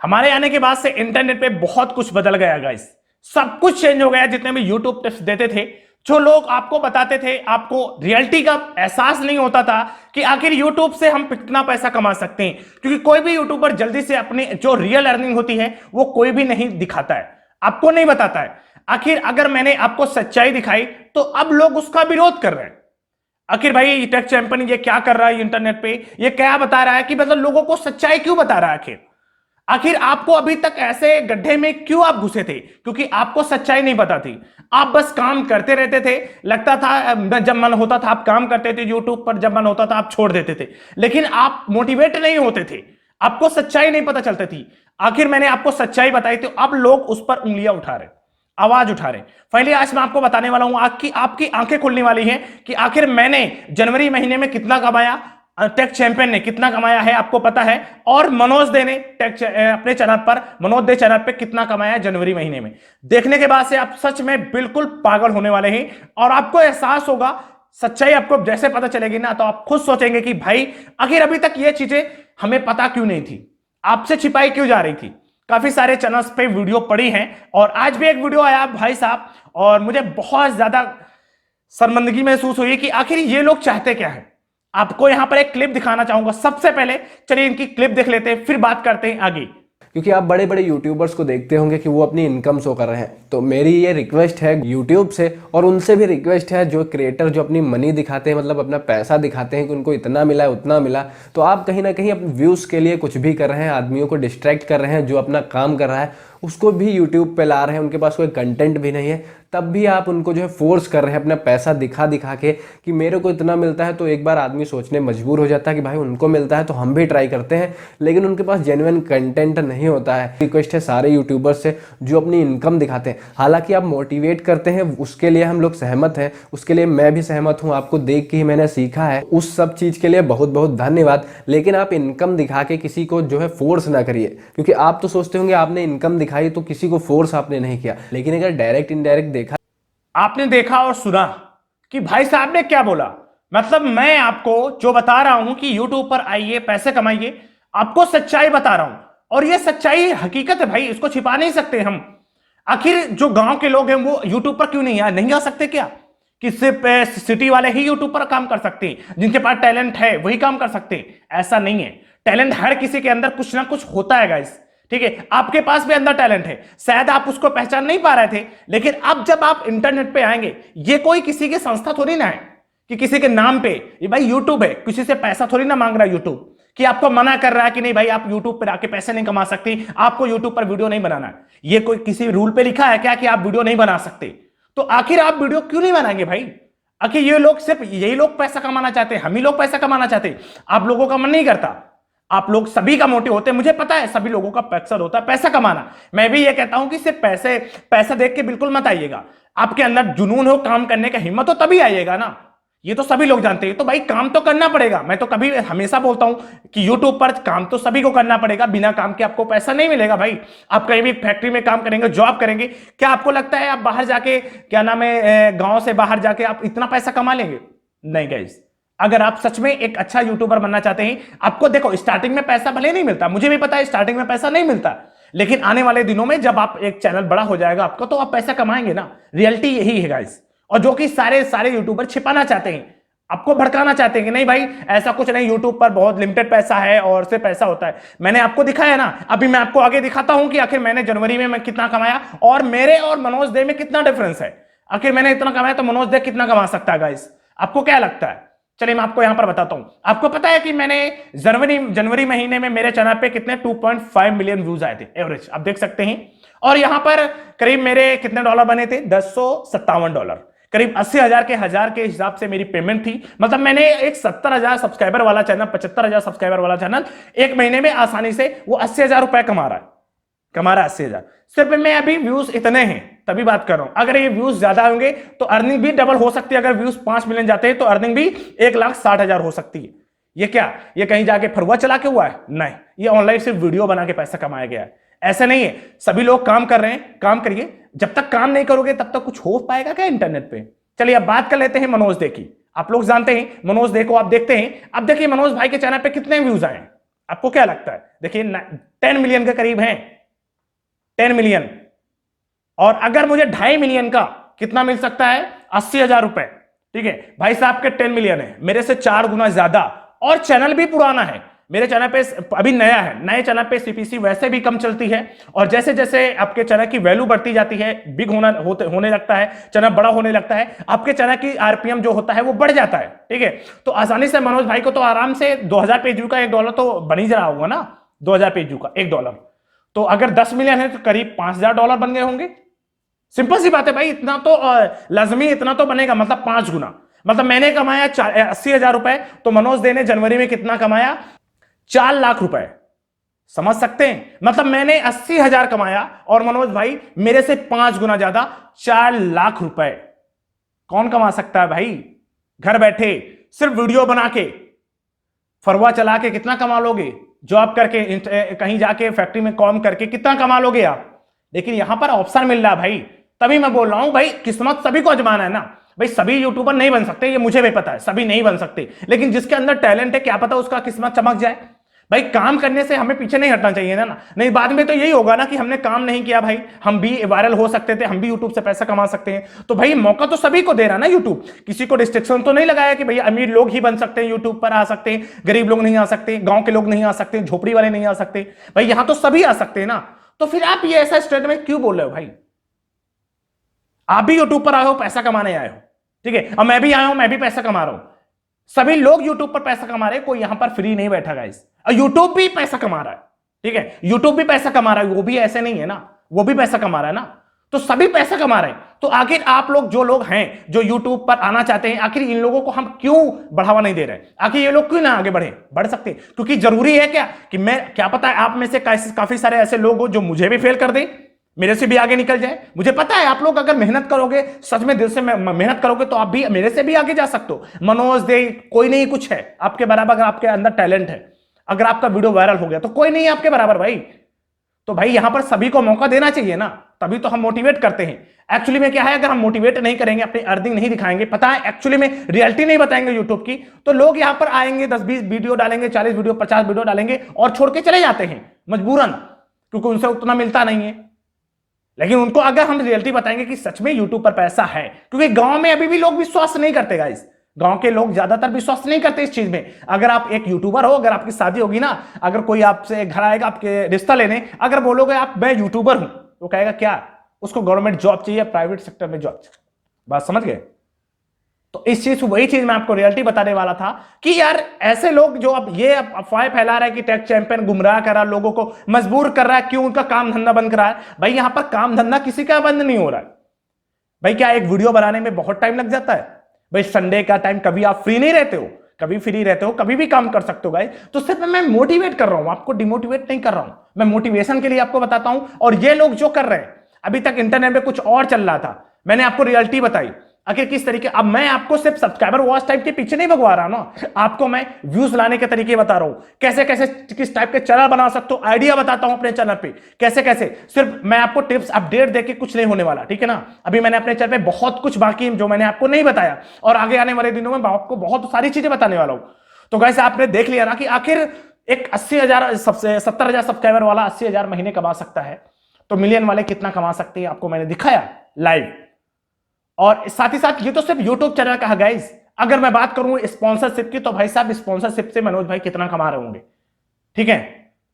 हमारे आने के बाद से इंटरनेट पे बहुत कुछ बदल गया गाइस। सब कुछ चेंज हो गया। जितने भी यूट्यूब टिप्स देते थे, जो लोग आपको बताते थे, आपको रियलिटी का एहसास नहीं होता था कि आखिर यूट्यूब से हम कितना पैसा कमा सकते हैं, क्योंकि कोई भी यूट्यूबर जल्दी से अपनी जो रियल अर्निंग होती है वो कोई भी नहीं दिखाता है, आपको नहीं बताता है। आखिर अगर मैंने आपको सच्चाई दिखाई तो अब लोग उसका विरोध कर रहे हैं। आखिर भाई टेक चैंपियन ये क्या कर रहा है इंटरनेट पे, ये क्या बता रहा है कि मतलब लोगों को सच्चाई क्यों बता रहा है। आखिर आखिर आपको अभी तक ऐसे गड्ढे में क्यों आप घुसे थे? क्योंकि आपको सच्चाई नहीं पता थी। आप बस काम करते रहते थे, लगता था जब मन होता था आप काम करते थे यूट्यूब पर, जब मन होता था आप छोड़ देते थे, लेकिन आप मोटिवेट नहीं होते थे, आपको सच्चाई नहीं पता चलती थी। आखिर मैंने आपको सच्चाई बताई तो अब लोग उस पर उंगलियां उठा रहे, आवाज उठा रहे। फाइनली आज मैं आपको बताने वाला हूं, आपकी आंखें खुलने वाली हैं कि आखिर मैंने जनवरी महीने में कितना कमाया, टेक चैंपियन ने कितना कमाया है आपको पता है, और मनोज दे ने अपने चैनल पर, मनोज दे चैनल पे कितना कमाया जनवरी महीने में। देखने के बाद से आप सच में बिल्कुल पागल होने वाले हैं और आपको एहसास होगा, सच्चाई आपको जैसे पता चलेगी ना तो आप खुद सोचेंगे कि भाई आखिर अभी तक ये चीजें हमें पता क्यों नहीं थी, आपसे छिपाई क्यों जा रही थी। काफी सारे चैनल्स पे वीडियो पड़ी हैं और आज भी एक वीडियो आया भाई साहब, और मुझे बहुत ज्यादा शर्मिंदगी महसूस हुई कि आखिर ये लोग चाहते क्या है। आपको यहां पर एक क्लिप दिखाना चाहूंगा। सबसे पहले चलिए इनकी क्लिप देख लेते हैं, फिर बात करते हैं आगे। क्योंकि आप बड़े बड़े यूट्यूबर्स को देखते होंगे कि वो अपनी इनकम शो कर रहे हैं, तो मेरी ये रिक्वेस्ट है यूट्यूब से, और उनसे भी रिक्वेस्ट है जो क्रिएटर जो अपनी मनी दिखाते हैं, मतलब अपना पैसा दिखाते हैं कि उनको इतना मिला है उतना मिला, तो आप कहीं ना कहीं अपने व्यूज़ के लिए कुछ भी कर रहे हैं, आदमियों को डिस्ट्रैक्ट कर रहे हैं, जो अपना काम कर रहा है उसको भी यूट्यूब पे ला रहे हैं, उनके पास कोई कंटेंट भी नहीं है, तब भी आप उनको जो है फोर्स कर रहे हैं अपना पैसा दिखा दिखा के कि मेरे को इतना मिलता है। तो एक बार आदमी सोचने मजबूर हो जाता है कि भाई उनको मिलता है तो हम भी ट्राई करते हैं, लेकिन उनके पास जेन्युइन कंटेंट नहीं होता है। रिक्वेस्ट है सारे यूट्यूबर्स से जो अपनी इनकम दिखाते हैं, हालांकि आप मोटिवेट करते हैं उसके लिए हम लोग सहमत हैं, उसके लिए मैं भी सहमत हूँ, आपको देख के ही मैंने सीखा है, उस सब चीज़ के लिए बहुत बहुत धन्यवाद। लेकिन आप इनकम दिखा के किसी को जो है फोर्स ना करिए, क्योंकि आप तो सोचते होंगे आपने इनकम दिखाई तो किसी को फोर्स आपने नहीं किया, लेकिन अगर डायरेक्ट इनडायरेक्ट देखा, आपने देखा और सुना कि भाई साहब ने क्या बोला। मतलब मैं आपको जो बता रहा हूं कि यूट्यूब पर आइए पैसे कमाइए, आपको सच्चाई बता रहा हूं, और ये सच्चाई हकीकत है भाई, इसको छिपा नहीं सकते हम। आखिर जो गांव के लोग हैं वो यूट्यूब पर क्यों नहीं आ सकते क्या? कि सिर्फ सिटी वाले ही यूट्यूब पर काम कर सकते हैं, जिनके पास टैलेंट है वही काम कर सकते हैं? ऐसा नहीं है। टैलेंट हर किसी के अंदर कुछ ना कुछ होता है गाइस, ठीक है? आपके पास भी अंदर टैलेंट है, शायद आप उसको पहचान नहीं पा रहे थे, लेकिन अब जब आप इंटरनेट पे आएंगे, ये कोई किसी की संस्था थोड़ी ना है कि किसी के नाम पे, ये भाई यूट्यूब है, किसी से पैसा थोड़ी ना मांग रहा है यूट्यूब कि आपको मना कर रहा है कि नहीं भाई आप यूट्यूब पर आके पैसे नहीं कमा सकते, आपको यूट्यूब पर वीडियो नहीं बनाना है। ये कोई किसी रूल पे लिखा है क्या कि आप वीडियो नहीं बना सकते? तो आखिर आप वीडियो क्यों नहीं बनाएंगे भाई? आखिर ये लोग, सिर्फ यही लोग पैसा कमाना चाहते हैं, हम ही लोग पैसा कमाना चाहते हैं? आप लोगों का मन नहीं करता? आप लोग सभी का मोटिव होते हैं, मुझे पता है सभी लोगों का मकसद होता है पैसा कमाना। मैं भी ये कहता हूं कि सिर्फ पैसा देख के बिल्कुल मत आइएगा, आपके अंदर जुनून हो, काम करने का हिम्मत हो, तभी आइएगा ना। ये तो सभी लोग जानते हैं, तो भाई काम तो करना पड़ेगा। मैं तो कभी हमेशा बोलता हूं कि यूट्यूब पर काम तो सभी को करना पड़ेगा, बिना काम के आपको पैसा नहीं मिलेगा भाई। आप कहीं भी फैक्ट्री में काम करेंगे, जॉब करेंगे, क्या आपको लगता है आप बाहर जाके, क्या नाम है, गांव से बाहर जाके आप इतना पैसा कमा लेंगे? नहीं गाइस। अगर आप सच में एक अच्छा यूट्यूबर बनना चाहते हैं, आपको देखो स्टार्टिंग में पैसा भले नहीं मिलता, मुझे भी पता है स्टार्टिंग में पैसा नहीं मिलता, लेकिन आने वाले दिनों में जब आप एक चैनल बड़ा हो जाएगा आपका, तो आप पैसा कमाएंगे ना। रियलिटी यही है गाइस, और जो कि सारे यूट्यूबर छिपाना चाहते हैं, आपको भड़काना चाहते हैं कि नहीं भाई ऐसा कुछ नहीं, यूट्यूब पर बहुत लिमिटेड पैसा है और से पैसा होता है। मैंने आपको दिखाया ना, अभी मैं आपको आगे दिखाता हूं कि आखिर मैंने जनवरी में मैं कितना कमाया और मेरे और मनोज दे में कितना डिफरेंस है। आखिर मैंने इतना कमाया तो मनोज दे कितना कमा सकता है गाइस? आपको क्या लगता है? चलिए मैं आपको यहां पर बताता हूं। आपको पता है कि मैंने जनवरी महीने में मेरे चैनल पे कितने 2.5 मिलियन व्यूज आए थे एवरेज, आप देख सकते हैं। और यहां पर करीब मेरे कितने डॉलर बने थे? $1057, करीब 80,000 के हिसाब से मेरी पेमेंट थी। मतलब मैंने एक 70,000 सब्सक्राइबर वाला चैनल, 75,000 सब्सक्राइबर वाला चैनल एक महीने में आसानी से वो 80,000 रुपए कमा रहा है 80,000। सिर्फ मैं अभी व्यूज इतने हैं तभी बात कर रहा हूं। अगर ये व्यूज ज्यादा होंगे तो अर्निंग भी डबल हो सकती है। अगर व्यूज 5 मिलियन जाते हैं तो अर्निंग भी 1,60,000 हो सकती है। ये क्या, ये कहीं जाके फरुआ चला के हुआ है? नहीं, ये ऑनलाइन सिर्फ वीडियो बना के पैसा कमाया गया है। ऐसा नहीं है, सभी लोग काम कर रहे हैं, काम करिए। जब तक काम नहीं करोगे तब तक कुछ हो पाएगा क्या इंटरनेट पे? चलिए अब बात कर लेते हैं मनोज दे की। आप लोग जानते हैं मनोज दे को, आप देखते हैं। अब देखिए मनोज भाई के चैनल पे कितने व्यूज आए, आपको क्या लगता है? देखिए 10 मिलियन के करीब हैं, 10 मिलियन। और अगर मुझे 2.5 मिलियन का कितना मिल सकता है, 80,000 रुपए, ठीक है। भाई साहब के 10 मिलियन है, मेरे से 4 गुना ज्यादा, और चैनल भी पुराना है। मेरे चैनल पे अभी नया है, नए चैनल पे सीपीसी वैसे भी कम चलती है, और जैसे जैसे आपके चैनल की वैल्यू बढ़ती जाती है, बिग होने लगता है, चैनल बड़ा होने लगता है, आपके चैनल की आरपीएम जो होता है वो बढ़ जाता है, ठीक है। तो आसानी से मनोज भाई को तो आराम से 2000 पेज व्यू का $1 तो बन ही रहा होगा ना, 2000 पेज व्यू का $1। तो अगर 10 मिलियन है तो करीब $5000 बन गए होंगे। सिंपल सी बात है भाई, इतना तो लाजमी इतना तो बनेगा, मतलब 5 गुना। मतलब मैंने कमाया 80,000 रुपए, तो मनोज दे ने जनवरी में कितना कमाया, 4 लाख रुपए। समझ सकते हैं, मतलब मैंने 80,000 कमाया और मनोज भाई मेरे से 5 गुना ज्यादा, 4 लाख रुपए। कौन कमा सकता है भाई घर बैठे, सिर्फ वीडियो बना के, फरवा चला के कितना कमा लोगे, जॉब करके कहीं जाके फैक्ट्री में काम करके कितना कमा लोगे आप। लेकिन यहां पर ऑप्शन मिल रहा है भाई, तभी मैं बोल रहा हूं भाई, किस्मत सभी को आजमाना है ना भाई। सभी यूट्यूबर नहीं बन सकते, ये मुझे भी पता है, सभी नहीं बन सकते, लेकिन जिसके अंदर टैलेंट है क्या पता उसका किस्मत चमक जाए। भाई काम करने से हमें पीछे नहीं हटना चाहिए ना, नहीं बाद में तो यही होगा ना कि हमने काम नहीं किया भाई, हम भी वायरल हो सकते थे, हम भी यूट्यूब से पैसा कमा सकते हैं। तो भाई मौका तो सभी को दे रहा ना यूट्यूब, किसी को रिस्ट्रिक्शन तो नहीं लगाया कि भाई अमीर लोग ही बन सकते हैं, यूट्यूब पर आ सकते हैं, गरीब लोग नहीं आ सकते, गांव के लोग नहीं आ सकते, झोपड़ी वाले नहीं आ सकते। भाई यहां तो सभी आ सकते हैं ना। तो फिर आप ये ऐसा स्टेटमेंट क्यों बोल रहे हो भाई। आप भी यूट्यूब पर आए हो, पैसा कमाने आए हो, ठीक है, और मैं भी आया हूं, मैं भी पैसा कमा रहा हूं। सभी लोग यूट्यूब पर पैसा कमा रहे हैं, कोई यहां पर फ्री नहीं बैठा गाइस। और यूट्यूब भी पैसा कमा रहा है, ठीक है, यूट्यूब भी पैसा कमा रहा है, वो भी ऐसे नहीं है ना, वो भी पैसा कमा रहा है ना। तो सभी पैसा कमा रहे हैं। तो आखिर आप लोग जो लोग हैं जो यूट्यूब पर आना चाहते हैं, आखिर इन लोगों को हम क्यों बढ़ावा नहीं दे रहे हैं, आखिर ये लोग क्यों ना आगे बढ़ सकते हैं। क्योंकि जरूरी है क्या कि मैं, क्या पता है आप में से काफी सारे ऐसे लोग हो जो मुझे भी फेल कर दे, मेरे से भी आगे निकल जाए। मुझे पता है आप लोग अगर मेहनत करोगे, सच में दिल से मेहनत करोगे, तो आप भी मेरे से भी आगे जा सकते हो। मनोज दे कोई नहीं कुछ है आपके बराबर, अगर आपके अंदर टैलेंट है, अगर आपका वीडियो वायरल हो गया तो कोई नहीं है आपके बराबर भाई। तो भाई यहां पर सभी को मौका देना चाहिए ना, तभी तो हम मोटिवेट करते हैं। एक्चुअली में क्या है, अगर हम मोटिवेट नहीं करेंगे, अपनी अर्निंग नहीं दिखाएंगे, पता है एक्चुअली में रियलिटी नहीं बताएंगे यूट्यूब की, तो लोग यहां पर आएंगे 10-20 वीडियो डालेंगे, 40 वीडियो 50 वीडियो डालेंगे और छोड़ के चले जाते हैं मजबूरन, क्योंकि उनसे उतना मिलता नहीं है। लेकिन उनको अगर हम रियलिटी बताएंगे कि सच में यूट्यूब पर पैसा है, क्योंकि गांव में अभी भी लोग विश्वास नहीं करते गाइस, गांव के लोग ज्यादातर विश्वास नहीं करते इस चीज में। अगर आप एक यूट्यूबर हो, अगर आपकी शादी होगी ना, अगर कोई आपसे घर आएगा आपके रिश्ता लेने, अगर बोलोगे आप मैं यूट्यूबर हूं, तो कहेगा क्या, उसको गवर्नमेंट जॉब चाहिए, प्राइवेट सेक्टर में जॉब। बात समझ गए। तो इस चीज, वही चीज मैं आपको रियलिटी बताने वाला था कि यार ऐसे लोग जो अब ये अफवाहें फैला रहा है कि टेक चैंपियन गुमराह कर रहा है, लोगों को मजबूर कर रहा है, क्यों उनका काम धंधा बंद कर रहा है। भाई यहां पर काम धंधा किसी का बंद नहीं हो रहा है भाई। क्या एक वीडियो बनाने में बहुत टाइम लग जाता है भाई, संडे का टाइम, कभी आप फ्री नहीं रहते हो, कभी फ्री रहते हो, कभी भी काम कर सकते हो गाइस। तो सिर्फ मैं मोटिवेट कर रहा हूं, आपको डिमोटिवेट नहीं कर रहा हूं, मैं मोटिवेशन के लिए आपको बताता हूं। और ये लोग जो कर रहे हैं, अभी तक इंटरनेट में कुछ और चल रहा था, मैंने आपको रियलिटी बताई आखिर किस तरीके। अब मैं आपको सिर्फ सब्सक्राइबर वॉच टाइप के पीछे नहीं भगवा रहा ना, आपको मैं व्यूज लाने के तरीके बता रहा हूं, कैसे कैसे किस टाइप के चैनल बना सकते हो, आइडिया बताता हूं अपने चैनल पे कैसे कैसे। सिर्फ मैं आपको टिप्स अपडेट देके कुछ नहीं होने वाला, ठीक है ना। अभी मैंने अपने चैनल पे बहुत कुछ बाकी है जो मैंने आपको नहीं बताया, और आगे आने वाले दिनों में आपको बहुत सारी चीजें बताने वाला हूं। तो गाइस आपने देख लिया ना कि आखिर एक 80,000 सबसे 70,000 सब्सक्राइबर वाला 80,000 महीने कमा सकता है, तो मिलियन वाले कितना कमा सकते हैं आपको मैंने दिखाया लाइव। और साथ ही साथ ये तो सिर्फ यूट्यूब चैनल का है गाइस। अगर मैं बात करूं स्पॉन्सरशिप की, तो भाई साहब स्पॉन्सरशिप से मनोज भाई कितना कमा रहे होंगे, ठीक है।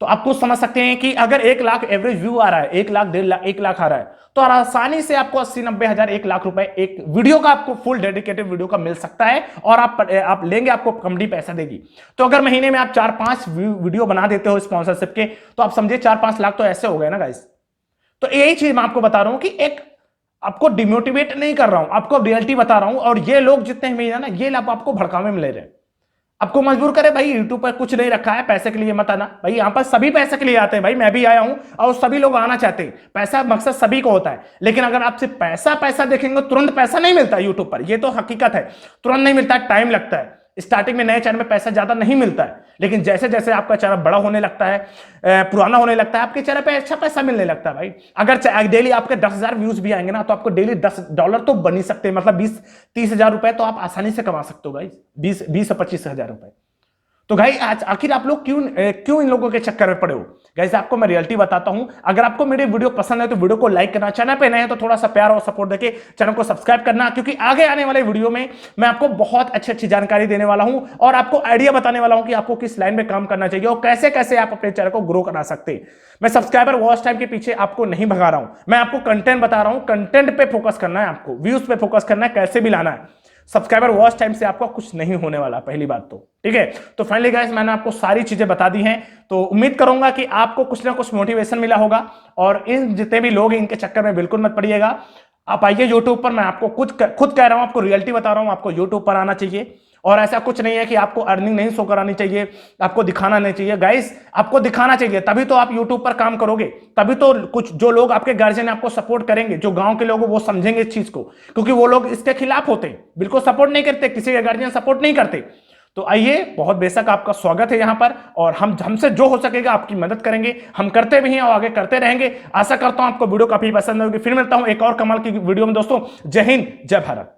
तो आप कुछ समझ सकते हैं कि अगर 1 लाख एवरेज व्यू आ रहा है, 1 लाख 1.5 लाख 1 लाख आ रहा है, तो आसानी से आपको 80-90 हजार 1 लाख रुपए एक वीडियो का, आपको फुल डेडिकेटेड वीडियो का मिल सकता है। और आप लेंगे, आपको कंपनी पैसा देगी। तो अगर महीने में आप 4-5 वीडियो बना देते हो स्पॉन्सरशिप के, तो आप समझिए 4-5 लाख तो ऐसे हो गए ना गाइस। तो यही चीज मैं आपको बता रहा हूं कि एक आपको डिमोटिवेट नहीं कर रहा हूं, आपको रियलिटी बता रहा हूं। और ये लोग जितने भी है ना, ये लोग आपको भड़कावे में ले रहे हैं, आपको मजबूर करे भाई यूट्यूब पर कुछ नहीं रखा है, पैसे के लिए मत आना। भाई यहां पर सभी पैसे के लिए आते हैं भाई, मैं भी आया हूं और सभी लोग आना चाहते हैं। पैसा मकसद सभी को होता है, लेकिन अगर आपसे पैसा देखेंगे, तुरंत पैसा नहीं मिलता यूट्यूब पर, ये तो हकीकत है, तुरंत नहीं मिलता, टाइम लगता है। स्टार्टिंग में नए चैनल में पैसा ज्यादा नहीं मिलता है, लेकिन जैसे जैसे आपका चैनल बड़ा होने लगता है, पुराना होने लगता है, आपके चैनल पे अच्छा पैसा मिलने लगता है भाई। अगर डेली आपके 10,000 व्यूज भी आएंगे ना, तो आपको डेली $10 तो बन ही सकते हैं, मतलब 20-30 हजार रुपए तो आप आसानी से कमा सकते हो भाई, 20 से 25 हजार रुपए। तो गाइस आज आखिर आप लोग क्यों इन लोगों के चक्कर में पड़े हो? गाइस आपको मैं रियलिटी बताता हूं, अगर आपको मेरे वीडियो पसंद है तो वीडियो को लाइक करना, चैनल पे नए हैं तो थोड़ा सा प्यार और सपोर्ट देके चैनल को सब्सक्राइब करना, क्योंकि आगे आने वाले वीडियो में मैं आपको बहुत अच्छी जानकारी देने वाला हूं और आपको आइडिया बताने वाला हूं कि आपको किस लाइन में काम करना चाहिए और कैसे कैसे आप अपने चैनल को ग्रो करा सकते हैं। मैं सब्सक्राइबर वॉच टाइम के पीछे आपको नहीं भगा रहा हूं, मैं आपको कंटेंट बता रहा हूं, कंटेंट पे फोकस करना है, आपको व्यूज पे फोकस करना है, कैसे भी लाना है। सब्सक्राइबर वॉच टाइम से आपको कुछ नहीं होने वाला, पहली बात तो ठीक है। तो फाइनली गाइस मैंने आपको सारी चीजें बता दी हैं, तो उम्मीद करूंगा कि आपको कुछ ना कुछ मोटिवेशन मिला होगा और इन जितने भी लोग इनके चक्कर में बिल्कुल मत पड़िएगा। आप आइए यूट्यूब पर, मैं आपको खुद कह रहा हूं, आपको रियलिटी बता रहा हूं, आपको यूट्यूब पर आना चाहिए। और ऐसा कुछ नहीं है कि आपको अर्निंग नहीं शो करानी चाहिए, आपको दिखाना नहीं चाहिए। गाइस आपको दिखाना चाहिए, तभी तो आप यूट्यूब पर काम करोगे, तभी तो कुछ जो लोग आपके गार्जियन आपको सपोर्ट करेंगे, जो गांव के लोग वो समझेंगे इस चीज को, क्योंकि वो लोग इसके खिलाफ होते हैं, बिल्कुल सपोर्ट नहीं करते, किसी के गार्जियन सपोर्ट नहीं करते। तो आइए, बहुत बेशक आपका स्वागत है यहां पर, और हमसे जो हो सकेगा आपकी मदद करेंगे, हम करते भी हैं और आगे करते रहेंगे। आशा करता हूं आपको वीडियो काफी पसंद होगी। फिर मिलता हूं एक और कमाल की वीडियो में दोस्तों। जय हिंद, जय भारत।